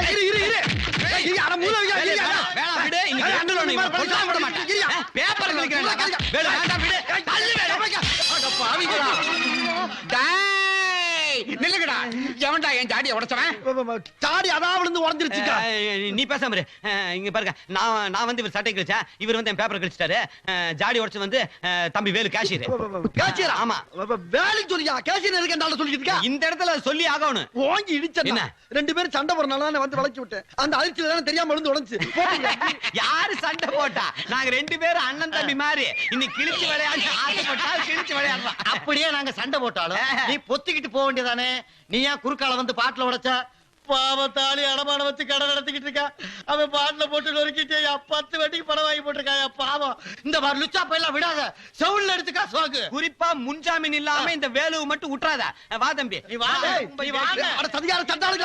இரு இரு இரு அட மூல வேணாம் விடு இன்னைக்கு ரெண்டுல நீ கொல்லாம விட மாட்டேன் பேப்பர் கிழிக்கிறேன் வேல வேண்டாம் விடு தள்ளி வேல அட பாவிங்களா டேய் நில்லுங்கடா எவன்டா என் ஜாடியை உடைச்சவன் சாடி அதா விழுந்து உடைஞ்சிருச்சுடா நீ பேசாம இரு இங்க பாருங்க நான் வந்து இவர் சட்டை கிழிச்சேன் இவர் வந்து என் பேப்பர் கிழிச்சிட்டாரு ஜாடி உடைச்சு வந்து தம்பி வேலு கேஷியர் கேஷியர் ஆமா வேலைக்கு சொல்லியா கேஷியர் இருக்கேன்டா சொல்லிட்டு இருக்க இந்த இடத்துல சொல்லி ஆகணும் ஓங்கி இடிச்சேன் ரெண்டு பேரும் சண்டை போறனால தான் வந்து வளைச்சு விட்டேன் அந்த அழிச்சில தான தெரியாம விழுந்து உடைஞ்சு யாரு சண்டை போட்டா நாங்க ரெண்டு பேரும் அண்ணன் தம்பி மாதிரி இன்னைக்கு கிழிச்சு விளையாடி ஆசைப்பட்டா கிழிச்சு விளையாடுறோம் அப்படியே நாங்க சண்டை போட்டாலும் நீ பொத்திக்கிட்டு போக வேண்டியதானே நீ ஏன் குறுக்கால வந்து பாட்டுல உடைச்சா பாவத்தாளி அடமான வச்சு கடை நடத்திக்கிட்டு இருக்கா அவன் பாட்டுல போட்டு நொறுக்கிட்டு 10 வட்டிக்கு பணம் வாங்கி போட்டிருக்காயா பாவம் இந்த மாதிரி லுச்சா பையெல்லாம் விடாத செவுல்ல எடுத்துக்கா சோக்கு குறிப்பா முன்ஜாமீன் இல்லாம இந்த வேலுவை மட்டும் விட்டுறாத வா தம்பி நீ வா அட சதிகார சண்டாளு